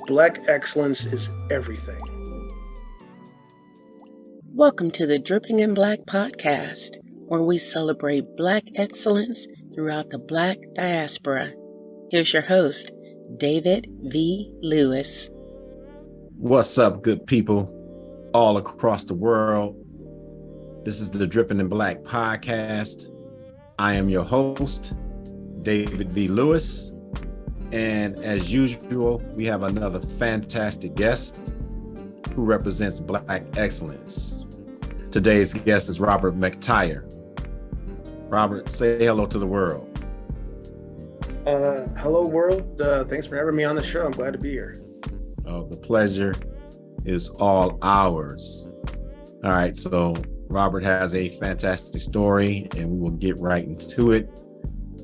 Black excellence is everything. Welcome to the Dripping in Black podcast, where we celebrate Black excellence throughout the Black diaspora. Here's your host, David V. Lewis. What's up, good people all across the world? This is the Dripping in Black podcast. I am your host, David V. Lewis. And as usual, we have another fantastic guest who represents Black excellence. Today's guest is Robert McTyre. Robert, say hello to the world. Hello, world. Thanks for having me on the show. I'm glad to be here. Oh, the pleasure is all ours. All right, so Robert has a fantastic story, and we will get right into it.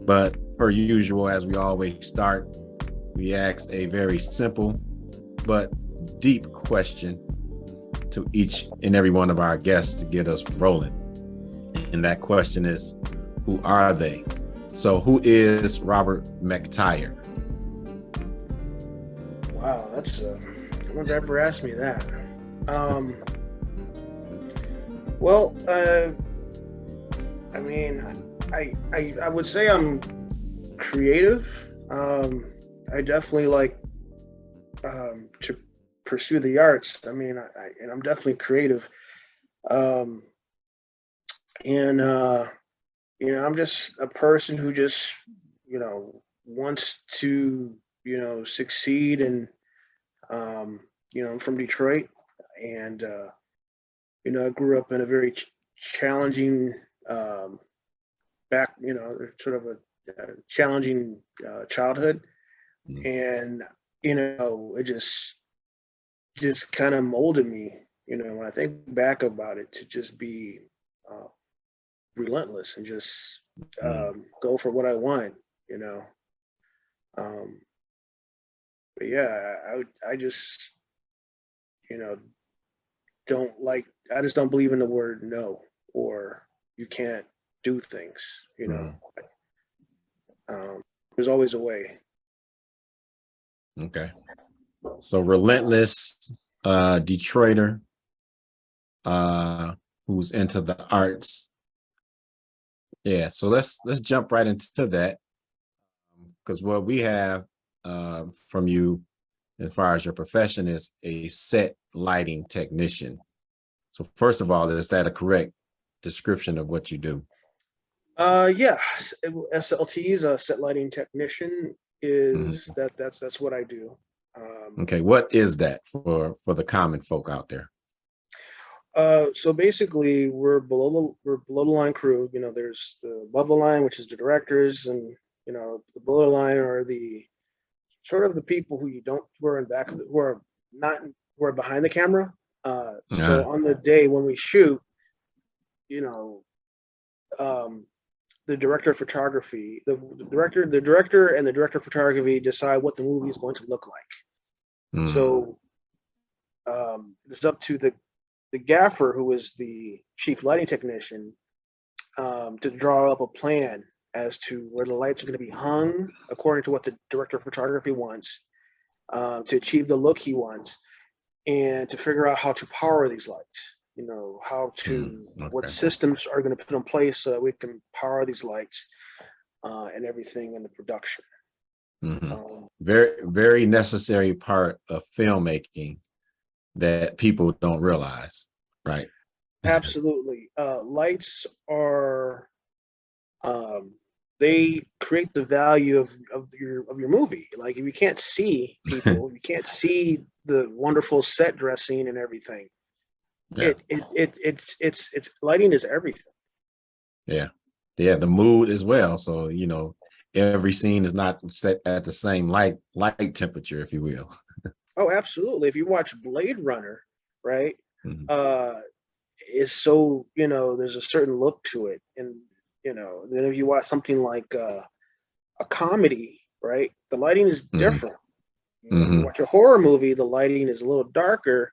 But per usual, as we always start, we ask a very simple but deep question to each and every one of our guests to get us rolling. And that question is, who are they? So who is Robert McTyre? Wow, that's no one's ever asked me that. Well, I would say I'm creative. I definitely like to pursue the arts. And I'm definitely creative. I'm just a person who just, wants to, succeed. And, I'm from Detroit, and, I grew up in a very challenging, sort of a challenging childhood. And, it just kind of molded me, when I think back about it, to just be relentless and just go for what I want, but yeah, I just, I just don't believe in the word no, or you can't do things, there's always a way. Okay. So relentless, Detroiter, who's into the arts. Yeah, so let's jump right into that, because what we have from you as far as your profession is a set lighting technician. So first of all, is that a correct description of what you do? Yeah, SLT's set lighting technician is that's what I do. Okay, what is that for the common folk out there? So basically, we're below the line crew. There's the above the line, which is the directors, and the below the line are the sort of the people who are behind the camera. So on the day when we shoot, the director of photography, the director and the director of photography decide what the movie is going to look like. So it's up to the gaffer, who is the chief lighting technician, to draw up a plan as to where the lights are going to be hung according to what the director of photography wants, to achieve the look he wants, and to figure out how to power these lights, what systems are going to put in place so that we can power these lights and everything in the production. Very, very necessary part of filmmaking that people don't realize, right? Absolutely. Lights are they create the value of your movie. Like, if you can't see people, you can't see the wonderful set dressing and everything. Yeah. It's lighting is everything. Yeah, the mood as well. So every scene is not set at the same light temperature, if you will. Oh, absolutely. If you watch Blade Runner, right? It's so, there's a certain look to it. And, then if you watch something like a comedy, right? The lighting is different. You watch a horror movie, the lighting is a little darker.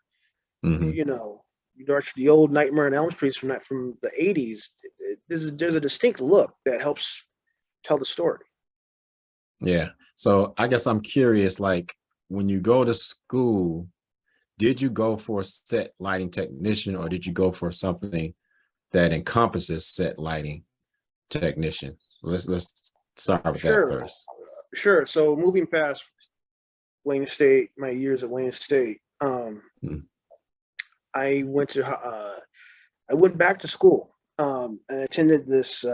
You watch the old Nightmare on Elm Street from the 80s. There's a distinct look that helps tell the story. Yeah. So I guess I'm curious, like, when you go to school, did you go for a set lighting technician, or did you go for something that encompasses set lighting technician? Let's start with that Sure, first. sure. So moving past Wayne State, my years at Wayne State, Mm. I went back to school and attended this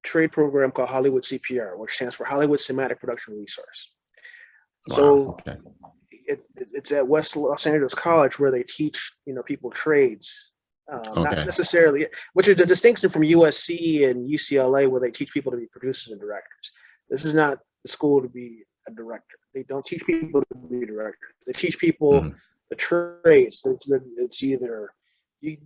trade program called Hollywood CPR, which stands for Hollywood Cinematic Production Resource. Wow. So Okay. it's at West Los Angeles College where they teach people trades, not Okay. necessarily, which is the distinction from USC and UCLA where they teach people to be producers and directors. This is not the school to be a director. They don't teach people to be directors. They teach people Mhm. the trades. It's either you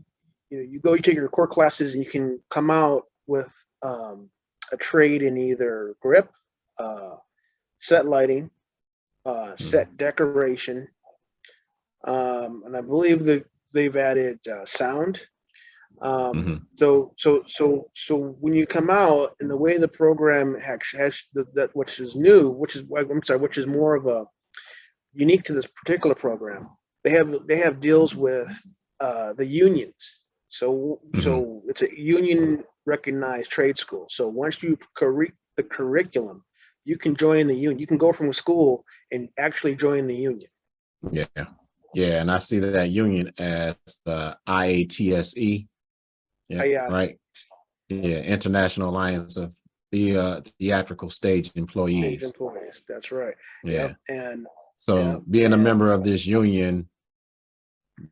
you take your core classes and you can come out with a trade in either grip, set lighting, set decoration, and I believe that they've added sound. Mhm. So when you come out, and the way the program has that, which is new, which is more of a unique to this particular program, they have deals with the unions. So Mhm. it's a union recognized trade school. So once you correct the curriculum, you can join the union. You can go from a school and actually join the union. Yeah. Yeah. And I see that union as the IATSE. Yeah. Yeah, Right. Yeah. International Alliance of the Theatrical Stage stage Employees. employees. That's right. Yeah. Yep. And So yep. being a And member of this union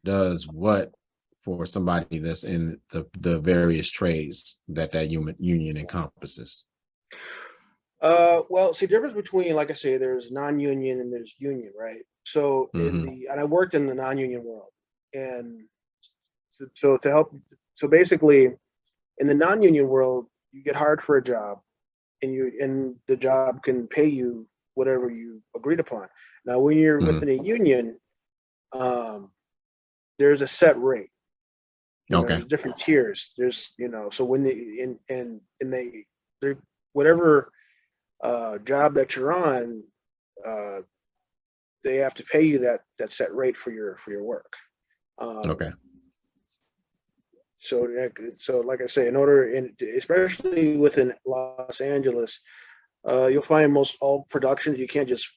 does what for somebody that's in the various trades that union encompasses? well, see, the difference between, like I say, there's non-union and there's union, right? So Mm-hmm. and I worked in the non-union world, and so to help, so basically, in the non-union world, you get hired for a job, and the job can pay you whatever you agreed upon. Now, when you're Mm-hmm. within a union, um, there's a set rate. Okay. There's different tiers. So when they whatever job that you're on, uh, they have to pay you that set rate for your work. Um, Okay. so like I say, especially within Los Angeles, you'll find most all productions you can't just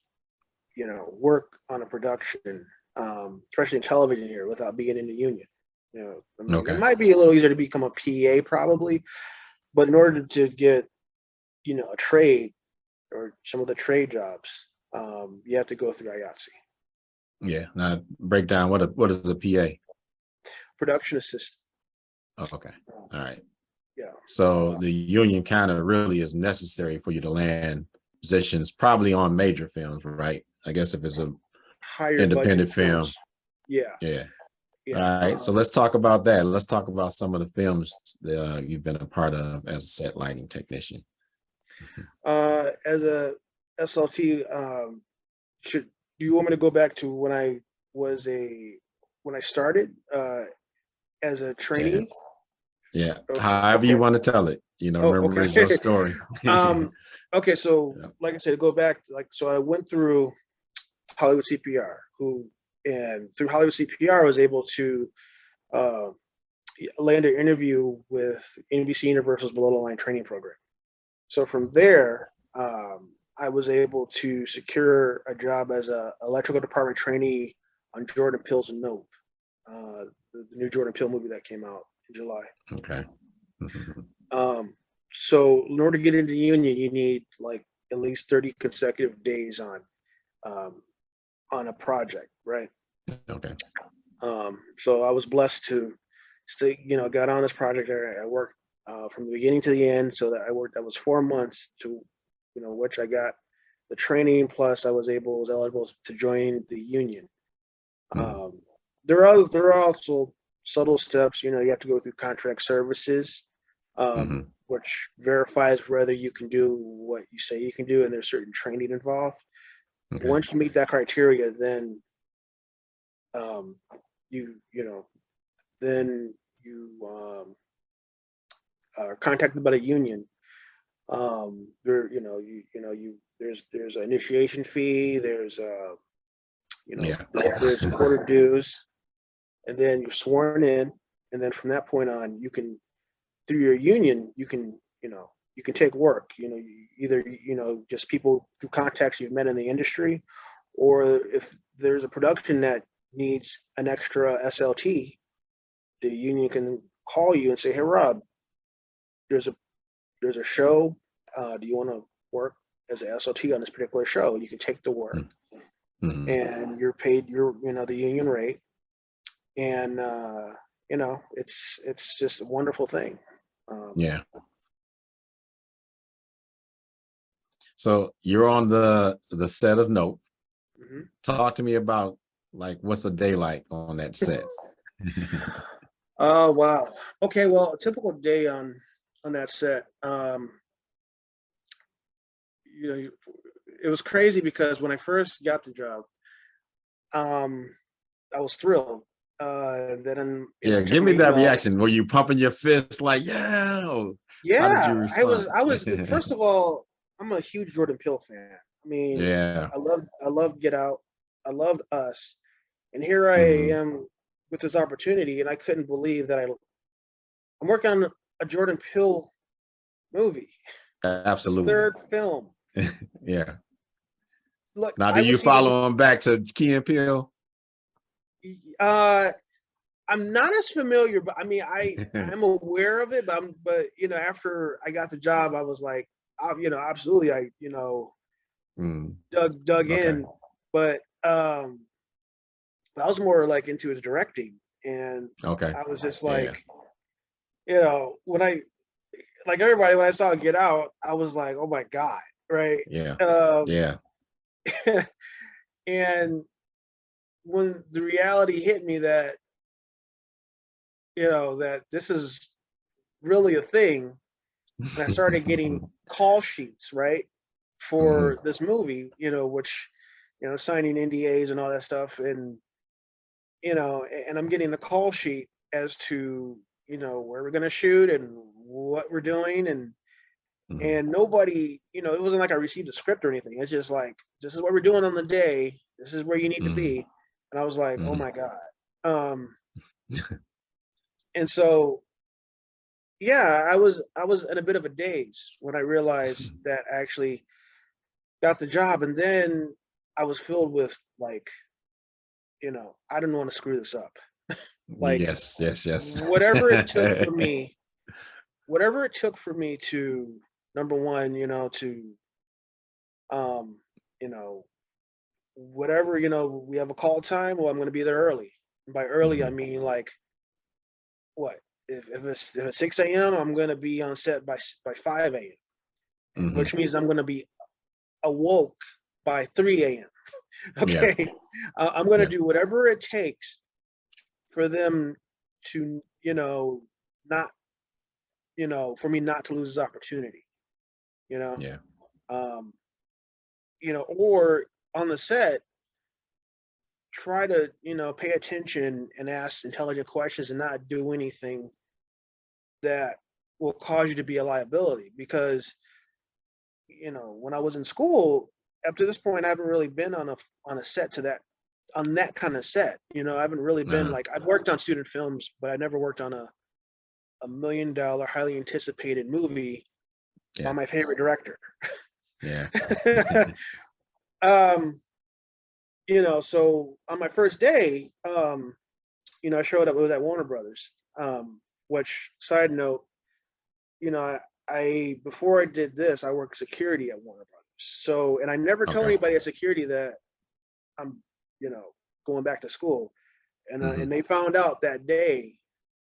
work on a production, especially in television here, without being in the union. I mean, it Okay. might be a little easier to become a PA probably, but in order to get a trade or some of the trade jobs, you have to go through IATSE. Yeah. Now break down what is a PA? Production assistant. Oh, okay. All right. Yeah. So the union kind of really is necessary for you to land positions, probably on major films, right? I guess if it's a Higher budget independent film. films. Yeah. Yeah. All Yeah. right. So let's talk about that. Let's talk about some of the films that you've been a part of as a set lighting technician. As a SLT, should do you want me to go back to when I started as a Yeah. trainee? Yeah. Okay. However you want to tell it, Oh, remember it's your okay. story. Okay. So, Yeah. like I said, to go back, so I went through Hollywood CPR, and through Hollywood CPR, I was able to uh, land an interview with NBC Universal's Below the Line training program. So from there, I was able to secure a job as a electrical department trainee on Jordan Peele's Nope, the new Jordan Peele movie that came out in July. Okay. Mhm. So in order to get into the union, you need like at least 30 consecutive days um, on a project, right? Okay. So I was blessed to stay, got on this project. I worked from the beginning to the end. So that was 4 months to, which I got the training. Plus I was eligible to join the union. Mhm. Um, there are also subtle steps, you have to go through contract services, Mhm. which verifies whether you can do what you say you can do. And there's certain training involved. Okay. Once you meet that criteria, then um, you then you are contacted by the union. There, you there's an initiation fee. There's Yeah. There's quarter dues, and then you're sworn in, and then from that point on, you can, through your union, you can take work. Either just people through contacts you've met in the industry, or if there's a production that needs an extra SLT, the union can call you and say, "Hey, Rob, there's a show. Do you want to work as an SLT on this particular show?" You can take the work, and you're paid the union rate, and it's just a wonderful thing. Yeah. So you're on the set of Nope. Mm-hmm. Talk to me about, like, what's a day like on that set? Oh, wow. Okay, well, a typical day on that set. It was crazy because when I first got the job, I was thrilled. Then give me that reaction. Were you pumping your fists like, yeah? Yeah, how did you respond? I was first of all, I'm a huge Jordan Peele fan. I mean, yeah, I love Get Out. I loved Us. And here I am with this opportunity, and I couldn't believe that I'm working on a Jordan Peele movie. Absolutely. His third film. Yeah. Look, now, do you follow him back to Key and Peele? I'm not as familiar, but I mean, I'm aware of it. But after I got the job, I was like, absolutely, I dug in. But I was more like into his directing, and I was just like, when I, like everybody, when I saw Get Out, I was like, oh my God, right? Yeah. And when the reality hit me that that this is really a thing, and I started getting call sheets, right, for this movie, which signing NDAs and all that stuff, and and I'm getting the call sheet as to where we're going to shoot and what we're doing, and nobody, it wasn't like I received a script or anything. It's just like, this is what we're doing on the day, this is where you need to be. And I was like, oh my God. And so I was in a bit of a daze when I realized that I actually got the job, and then I was filled with like, I didn't want to screw this up. Like, yes. whatever it took for me to, number one, to whatever, we have a call time, well, I'm going to be there early. And by early, I mean like, what, if it's 6 a.m., I'm going to be on set by 5 a.m., which means I'm going to be awoke by 3 a.m. Okay. I'm going to do whatever it takes for them to, not, for me not to lose this opportunity, or on the set, try to, pay attention and ask intelligent questions and not do anything that will cause you to be a liability. Because, when I was in school, up to this point, I haven't really been on a set on that kind of set. I haven't really been like, I've worked on student films, but I never worked on a $1 million, highly anticipated movie by my favorite director. So on my first day, I showed up. It was at Warner Brothers. Which, side note, I before I did this, I worked security at Warner Brothers. So, and I never told anybody at security that I'm, going back to school, and they found out that day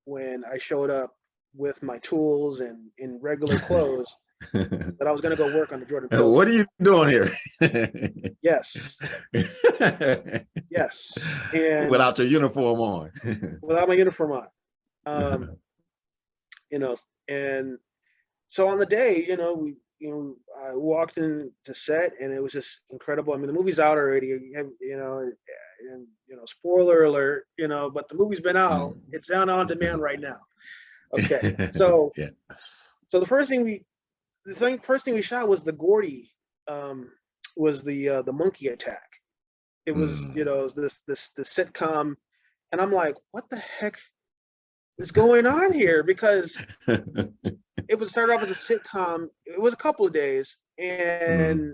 when I showed up with my tools and in regular clothes that I was going to go work on the Jordan Peele. What are you doing here? Yes. Yes. And without your uniform on. Without my uniform on. And so on the day, I walked into set, and it was just incredible. I mean, the movie's out already, and spoiler alert, but the movie's been out. It's on demand right now. Okay. So so the first thing we shot was the Gordy, was the monkey attack. It was, you know, it was this sitcom, and I'm like, what the heck is going on here? Because it was started off as a sitcom. It was a couple of days, and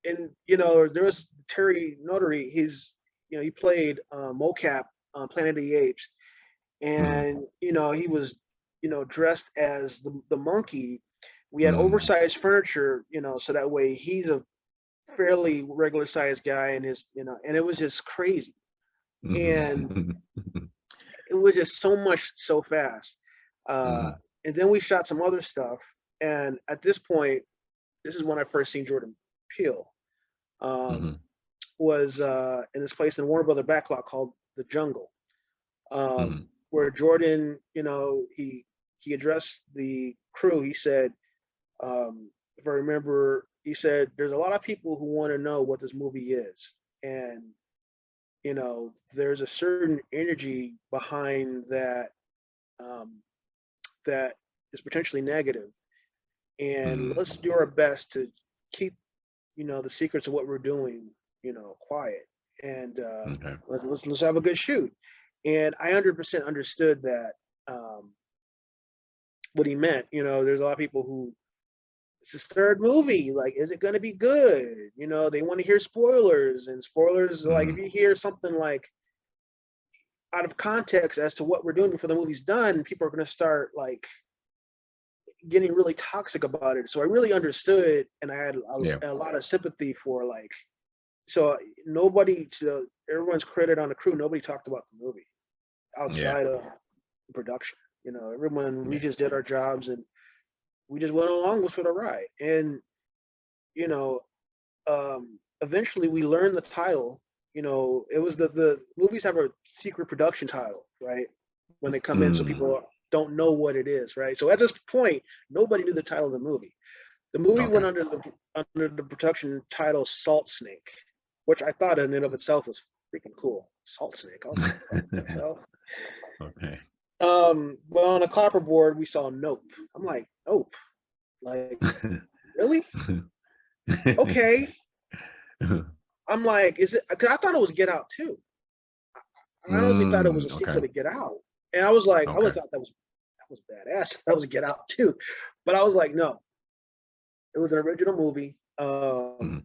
you know, there was Terry Notary. He played mocap on Planet of the Apes, and you know, he was, you know, dressed as the monkey. We had oversized furniture, you know, so that way he's a fairly regular sized guy, and his, you know, and it was just crazy, and it was just so much so fast. And then we shot some other stuff, and at this point, this is when I first seen Jordan Peele. Was in this place in Warner Brother backlot called The Jungle, where Jordan, you know, he addressed the crew. He said, if I remember, he said, there's a lot of people who want to know what this movie is, and you know, there's a certain energy behind that, that is potentially negative, and let's do our best to keep, you know, the secrets of what we're doing, you know, quiet, and let's have a good shoot. And I 100% understood that, what he meant. You know, there's a lot of people who, it's his third movie, like, is it going to be good? You know, they want to hear spoilers, and spoilers, like, if you hear something like out of context as to what we're doing before the movie's done, people are going to start like getting really toxic about it. So I really understood, and I had a lot of sympathy for, like, so nobody, to everyone's credit on the crew, nobody talked about the movie outside of production. You know, everyone, we just did our jobs, and we just went along with for the ride. And, you know, eventually we learned the title. You know, it was the movies have a secret production title, right? When they come in, so people don't know what it is, right? So at this point, nobody knew the title of the movie. The movie went under the production title Salt Snake, which I thought in and of itself was freaking cool. Salt Snake. I was like, what the hell? Okay. Well, on a clapperboard, we saw Nope. I'm like, Nope? Like, really? Okay. I'm like, is it? Because I thought it was Get Out too. I honestly thought it was a sequel to Get Out, and I was like, I would thought that was badass. That was Get Out too, but I was like, no, it was an original movie, and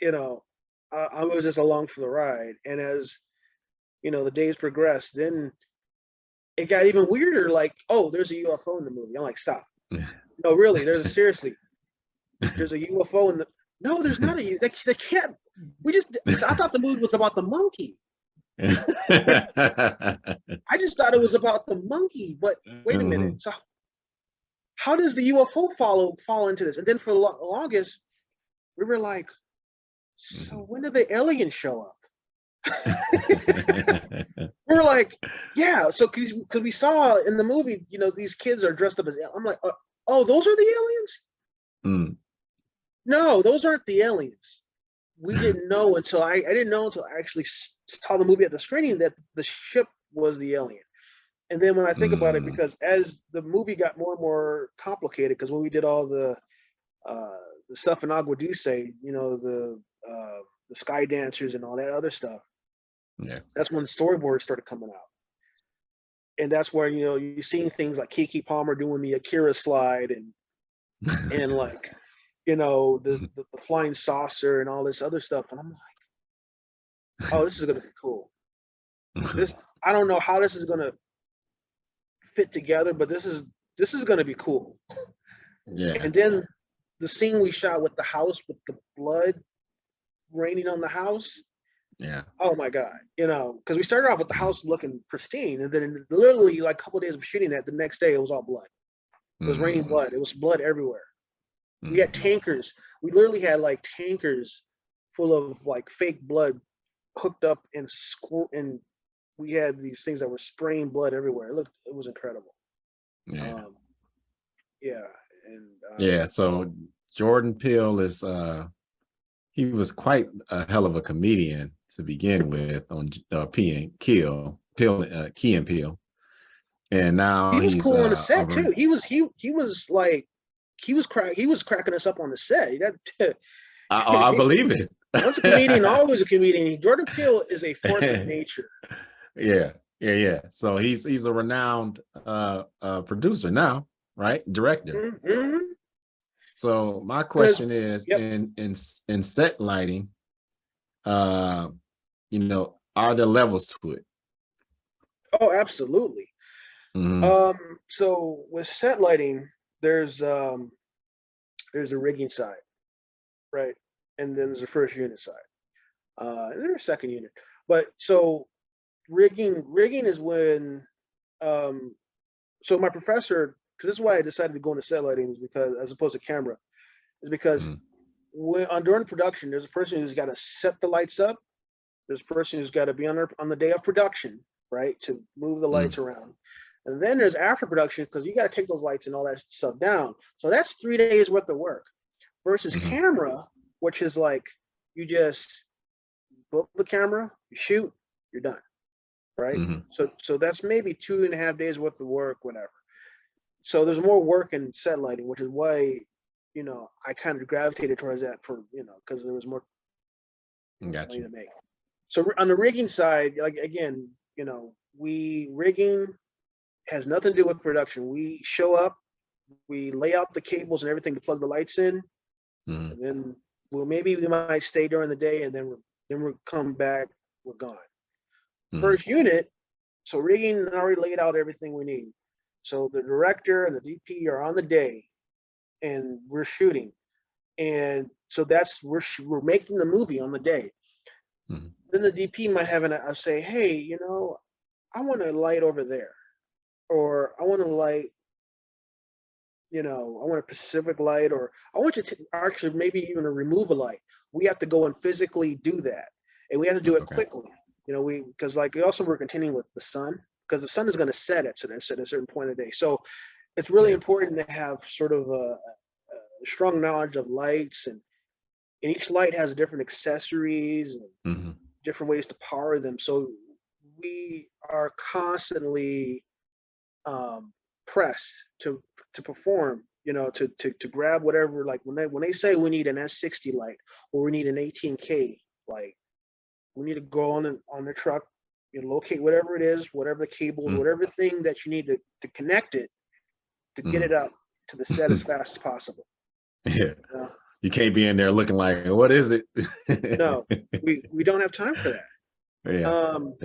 you know, I was just along for the ride. And as you know, the days progressed, then it got even weirder. Like, oh, there's a UFO in the movie. I'm like, stop. No, really, seriously, there's a UFO in the. No, there's not a. They can't. I thought the movie was about the monkey. I just thought it was about the monkey. But wait a minute. So how does the UFO fall into this? And then for the longest, we were like, so when did the aliens show up? We're like, yeah. So because we saw in the movie, you know, these kids are dressed up as. I'm like, oh, those are the aliens. No, those aren't the aliens. We didn't know until I didn't know until I actually saw the movie at the screening that the ship was the alien. And then when I think about it, because as the movie got more and more complicated, because when we did all the stuff in Agua Dulce, you know, the sky dancers and all that other stuff, that's when the storyboards started coming out. And that's where, you know, you're seeing things like Keke Palmer doing the Akira slide and like, you know, the flying saucer and all this other stuff. And I'm like, oh, this is going to be cool. I don't know how this is going to fit together, but this is going to be cool. Yeah. And then the scene we shot with the house, with the blood raining on the house. Yeah. Oh my God. You know, because we started off with the house looking pristine, and then literally like a couple of days of shooting that, the next day it was all blood. It was raining blood. It was blood everywhere. We had tankers. We literally had like tankers full of like fake blood hooked up and we had these things that were spraying blood everywhere. It was incredible. Yeah. So Jordan Peele is he was quite a hell of a comedian to begin with on Key and Peele. And now he was cool on the set too. He was cracking us up on the set. I believe it. Once a comedian, always a comedian. Jordan Peele is a force of nature. Yeah. So he's a renowned producer now, right? Director. Mm-hmm. So my question is, yep. in set lighting, are there levels to it? Oh, absolutely. Mm-hmm. So with set lighting, there's the rigging side, right? And then there's the first unit side. And there's a second unit. But so rigging is when so my professor, because this is why I decided to go into set lighting, is because as opposed to camera, is because during production, there's a person who's got to set the lights up. There's a person who's got to be on the day of production, right, to move the lights around. And then there's after production, because you got to take those lights and all that stuff down. So that's 3 days worth of work versus camera, which is like you just book the camera, you shoot, you're done, right? So that's maybe 2.5 days worth of work, whatever. So there's more work in set lighting, which is why, I kind of gravitated towards that because there was more money to make. So on the rigging side, like again, rigging has nothing to do with production. We show up, we lay out the cables and everything to plug the lights in, and then maybe we might stay during the day, and then we'll come back, we're gone. First unit, so rigging already laid out everything we need. So the director and the DP are on the day, and we're shooting, and so we're making the movie on the day. Then the DP might have a say, hey, I want a light over there, or I want a light, I want a Pacific light, or I want you to actually maybe even remove a light. We have to go and physically do that, and we have to do it quickly. Because we also were continuing with the sun, because the sun is going to set at a certain point of the day. So it's really important to have sort of a strong knowledge of lights, and each light has different accessories and different ways to power them. So we are constantly pressed to perform, to grab whatever, like when they say we need an S60 light or we need an 18K light, we need to go on the truck, locate whatever it is, whatever the cables, whatever thing that you need to connect it, to get it out to the set as fast as possible. Yeah. You can't be in there looking like, what is it? No, we don't have time for that.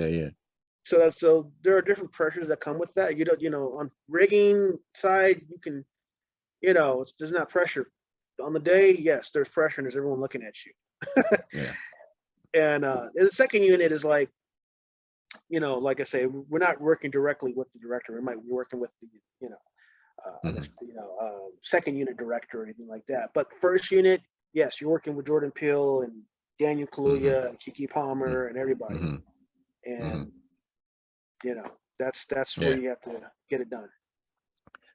Yeah. So there are different pressures that come with that. On rigging side, you can, there's not pressure. On the day, yes, there's pressure and there's everyone looking at you. Yeah. And the second unit is like, like I say, we're not working directly with the director. We might be working with the, second unit director or anything like that. But first unit, yes, you're working with Jordan Peele and Daniel Kaluuya and Keke Palmer and everybody. And that's where you have to get it done.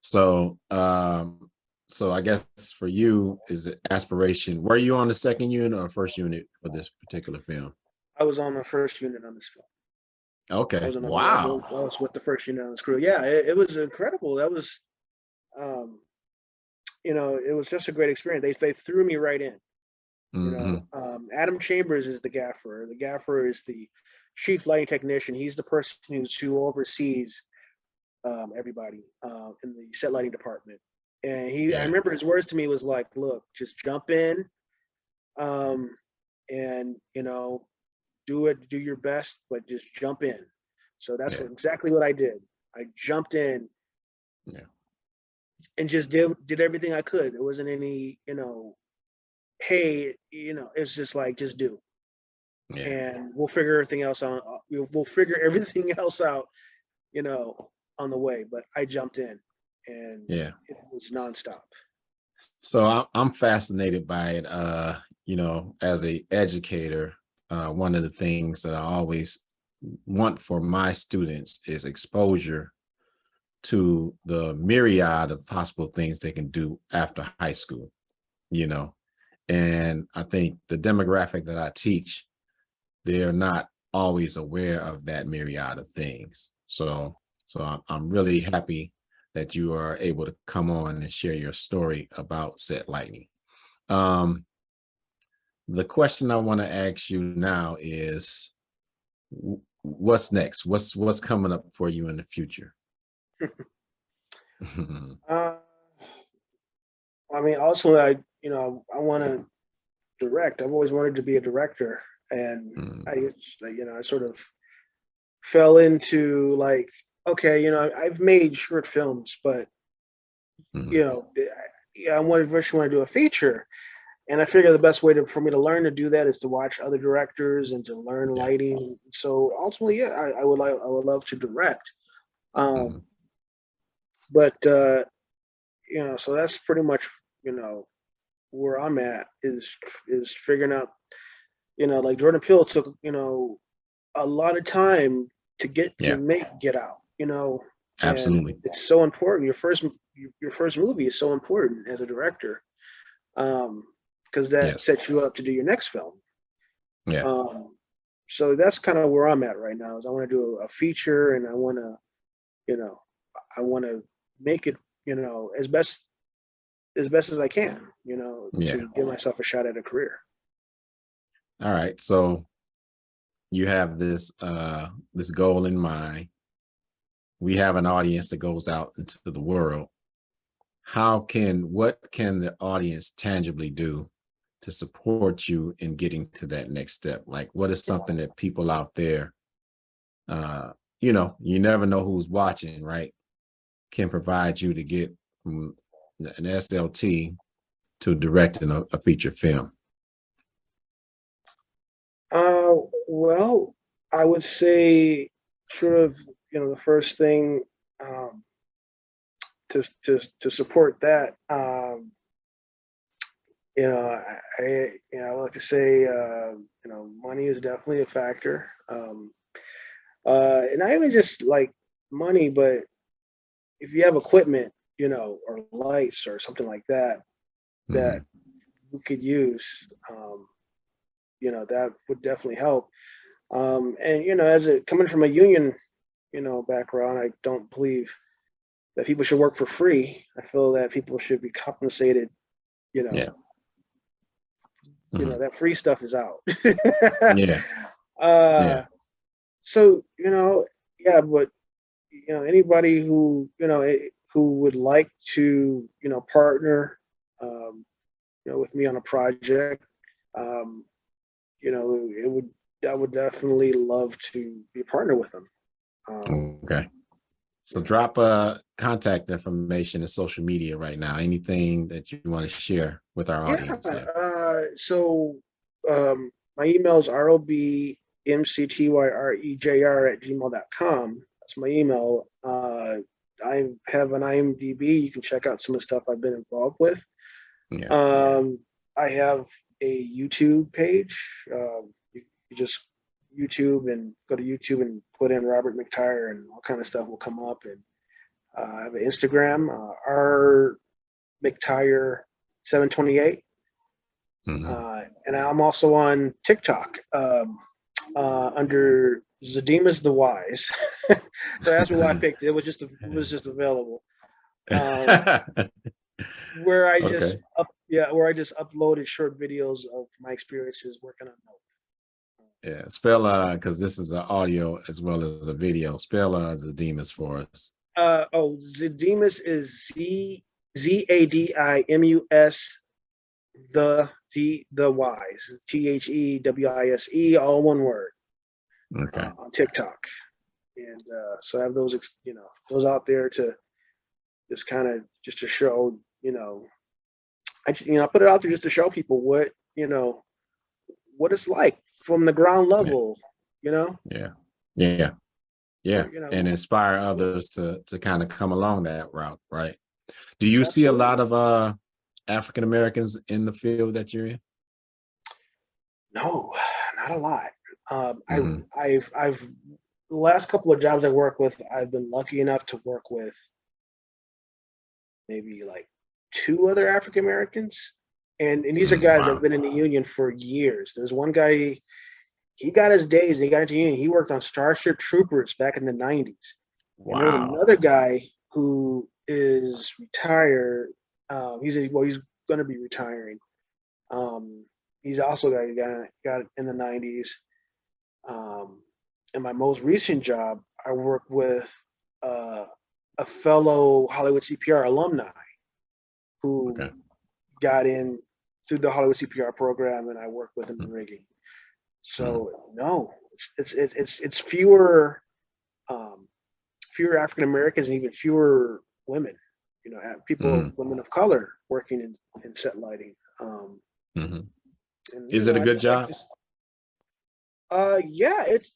So I guess for you, is it aspiration? Were you on the second unit or first unit for this particular film? I was on the first unit on this film. Okay. Wow. I was with the first unit on this crew. Yeah, it was incredible. That was, it was just a great experience. They threw me right in. Adam Chambers is the gaffer. The gaffer is the chief lighting technician. He's the person who oversees everybody in the set lighting department. And I remember his words to me was like, look, just jump in, and do your best, but just jump in. So that's exactly what I did. I jumped in and just did everything I could. There wasn't any, hey, it's just like, just do. And we'll figure everything else out. We'll figure everything else out, on the way. But I jumped in, and it was nonstop. So I'm fascinated by it. As a educator, one of the things that I always want for my students is exposure to the myriad of possible things they can do after high school, and I think the demographic that I teach, they're not always aware of that myriad of things. So I'm really happy that you are able to come on and share your story about set lighting. the question I want to ask you now is, what's next? What's coming up for you in the future? uh, I mean, also, I want to direct. I've always wanted to be a director, and I sort of fell into like, okay, I've made short films, but I eventually want to do a feature, and I figure the best way for me to learn to do that is to watch other directors and to learn lighting. So ultimately, I would love to direct, but so that's pretty much where I'm at is figuring out, like Jordan Peele took a lot of time to make Get Out, Absolutely. and it's so important. Your first movie is so important as a director, because that sets you up to do your next film. Yeah. So that's kind of where I'm at right now. Is I want to do a feature, and I want to make it as best as I can, to give myself a shot at a career. All right. So you have this this goal in mind. We have an audience that goes out into the world. What can the audience tangibly do to support you in getting to that next step? Like, what is something that people out there, you never know who's watching, right, can provide you to get from an SLT to directing a feature film? Well, I would say sort of, the first thing, to support that, I like to say, money is definitely a factor. And not even just like money, but if you have equipment, or lights or something like that, that we could use, that would definitely help. And coming from a union, background, I don't believe that people should work for free. I feel that people should be compensated. That free stuff is out. So but anybody who would like to partner with me on a project, I would definitely love to be a partner with them. Okay. So drop contact information and social media right now. Anything that you want to share with our audience? So my email is robmctyreejr@gmail.com. That's my email. I have an IMDb. You can check out some of the stuff I've been involved with. I have a YouTube page. You just YouTube and go to YouTube and put in Robert McTyre, and all kind of stuff will come up. And I have an Instagram, R McTyre 728. And I'm also on TikTok under Zademus the Wise. So ask me why I picked it. It was just available. Where I just uploaded short videos of my experiences working on Nope. Yeah, spell because this is an audio as well as a video. Spell Zademus for us. Zademus is ZADIMUS the Wise, THEWISE, all one word. Okay. On TikTok, and so I have those those out there to just to show I put it out there just to show people what it's like from the ground level. Yeah. And inspire others to kind of come along that route, right? Do you see a lot of African Americans in the field that you're in? No, not a lot. I've the last couple of jobs I work with, I've been lucky enough to work with maybe like 2 other African Americans, and these are guys that have been in the union for years. There's one guy, he got his days and he got into the union. He worked on Starship Troopers back in the 90s. Wow. And there was another guy who is retired. He's going to be retiring. He's also got in the 90s. In my most recent job, I worked with a fellow Hollywood CPR alumni who Okay. got in through the Hollywood CPR program, and I worked with him in rigging. So no, it's fewer fewer African Americans and even fewer women. You know, people, women of color working in set lighting. And Is it a good job? Yeah, it's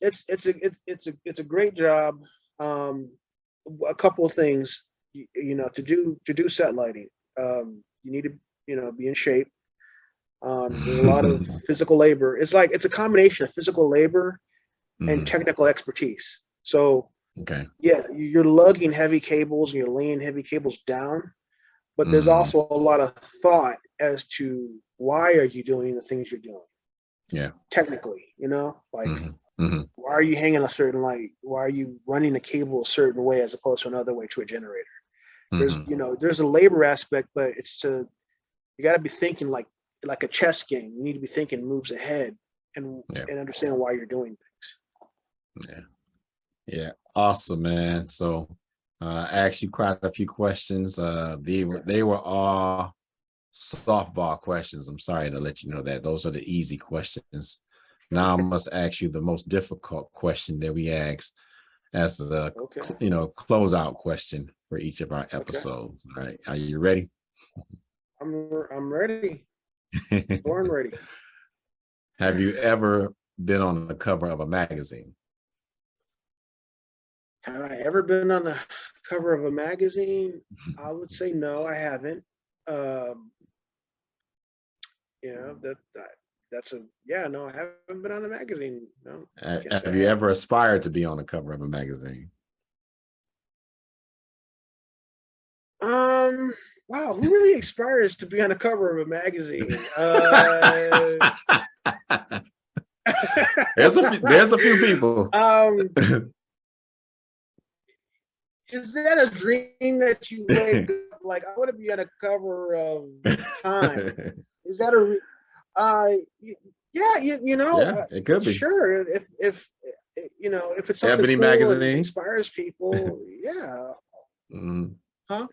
a great job. A couple of things, you know, to do set lighting. You need to, you know, be in shape. There's a lot of physical labor. It's a combination of physical labor and technical expertise. So okay, yeah, you're lugging heavy cables and you're laying heavy cables down, but there's also a lot of thought as to why are you doing the things you're doing. Yeah. Technically, you know, like why are you hanging a certain light? Why are you running a cable a certain way as opposed to another way to a generator? There's, you know, there's a labor aspect, but you got to be thinking like a chess game. You need to be thinking moves ahead and understand why you're doing things. Yeah. Awesome, man. So I asked you quite a few questions. They were all softball questions. I'm sorry to let you know that. Those are the easy questions. Now I must ask you the most difficult question that we ask as the closeout question for each of our episodes. All right. Are you ready? I'm ready. Born ready. Have you ever been on the cover of a magazine? Have I ever been on the cover of a magazine? I would say no, I haven't. You know, no, I haven't been on a magazine. No. Have you ever aspired to be on the cover of a magazine? Wow, who really aspires to be on the cover of a magazine? There's a few people. Is that a dream that you wake up like, I want to be on the cover of Time? Is that you know, yeah, it could be. Sure, if you know, if it's something Ebony cool magazine and inspires people, yeah. Huh?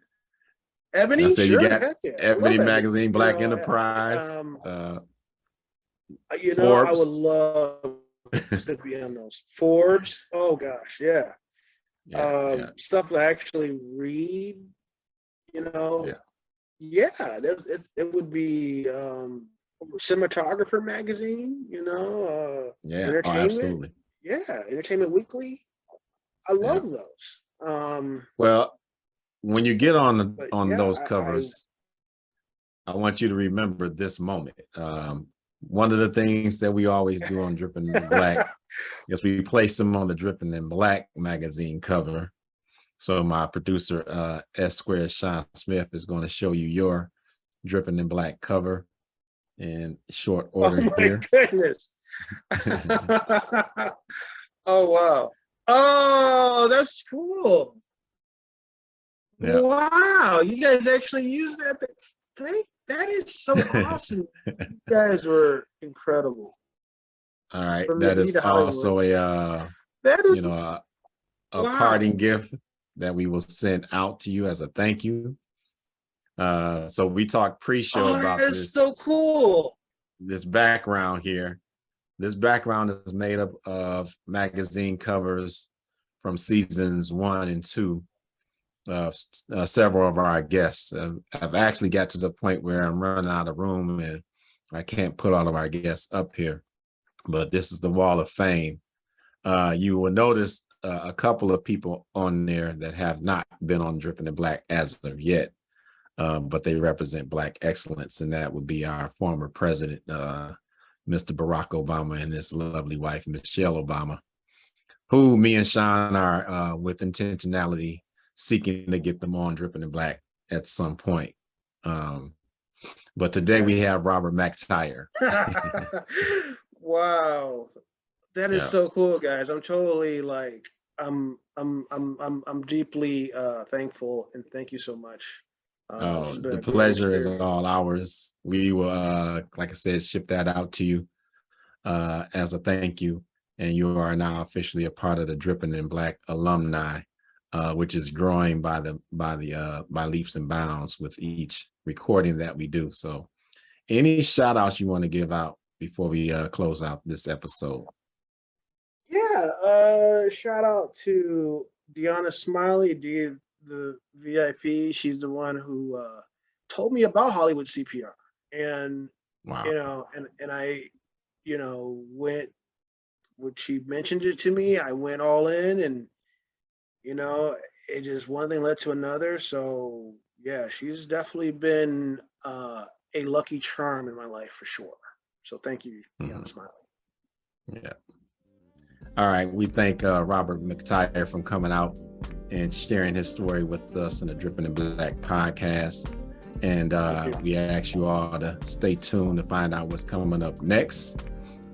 I Ebony, said sure. you got Ebony magazine, Ebony. Black Enterprise, you know, Forbes. I would love to be on those. Forbes. Oh gosh, yeah. Stuff I actually read. You know, it would be Cinematographer magazine. You know, Entertainment. Oh, absolutely. Yeah, Entertainment Weekly. I love those. Well, when you get on those covers, I want you to remember this moment. One of the things that we always do on Dripping in Black is we place them on the Dripping in Black magazine cover. So my producer, S Squared Sean Smith, is going to show you your Dripping in Black cover in short order here. Oh my goodness. Oh, wow. Oh, that's cool. Yeah. Wow, you guys actually use that thing? That is so awesome. You guys were incredible. All right, that is also a parting gift that we will send out to you as a thank you. So we talked pre-show about this. That's so cool. This background here. This background is made up of magazine covers from seasons 1 and 2. Several of our guests. I've actually got to the point where I'm running out of room and I can't put all of our guests up here, but this is the Wall of Fame. You will notice a couple of people on there that have not been on Dripping in Black as of yet, but they represent Black excellence, and that would be our former president, Mr. Barack Obama, and his lovely wife, Michelle Obama, who me and Sean are with intentionality seeking to get them on Dripping in Black at some point. But today we have Robert McTyre. Wow. That is so cool, guys. I'm totally I'm deeply thankful, and thank you so much. This Oh, has been the a great pleasure is experience. all ours. We will, like I said, ship that out to you as a thank you. And you are now officially a part of the Dripping in Black alumni, which is growing by leaps and bounds with each recording that we do. So, any shout outs you want to give out before we close out this episode? Yeah, shout out to Deanna Smiley, the VIP. She's the one who told me about Hollywood CPR, and Wow. and I, went when she mentioned it to me. I went all in, and it just one thing led to another. So yeah, she's definitely been a lucky charm in my life for sure. So thank you, Deanna Smiley. Yeah. All right. We thank Robert McTyre for coming out and sharing his story with us in the Dripping in Black podcast. And we ask you all to stay tuned to find out what's coming up next.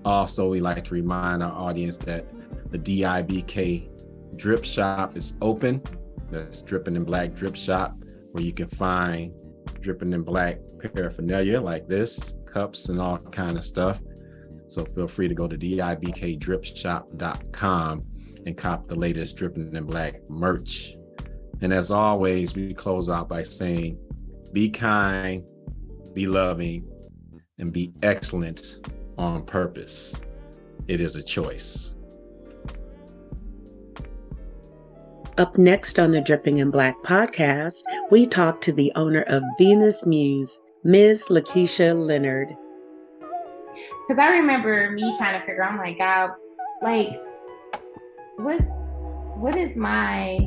Also, we like to remind our audience that the DIBK Drip Shop is open. That's Dripping in Black Drip Shop, where you can find Dripping in Black paraphernalia like this, cups and all kind of stuff. So feel free to go to dibkdripshop.com and cop the latest Dripping in Black merch. And as always, we close out by saying, be kind, be loving, and be excellent on purpose. It is a choice. Up next on the Dripping in Black podcast, we talk to the owner of Venus Muse, Ms. Lakeisha Leonard. Because I remember me trying to figure out, I'm like, God, like, what is my,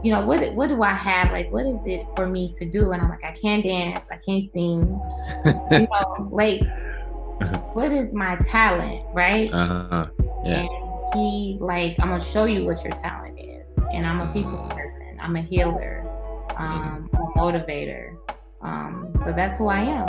what do I have? Like, what is it for me to do? And I'm like, I can't dance, I can't sing, like, what is my talent, right? Yeah. And he, like, I'm gonna show you what your talent is. And I'm a people's person. I'm a healer. I'm a motivator. So that's who I am.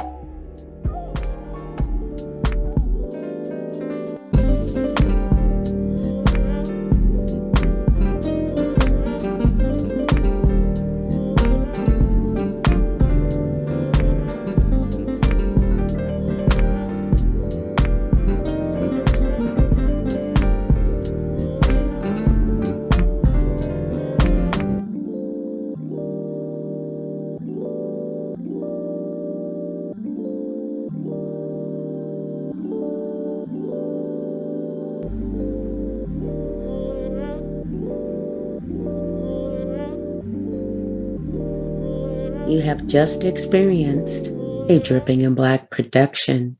You have just experienced a Dripping in Black production.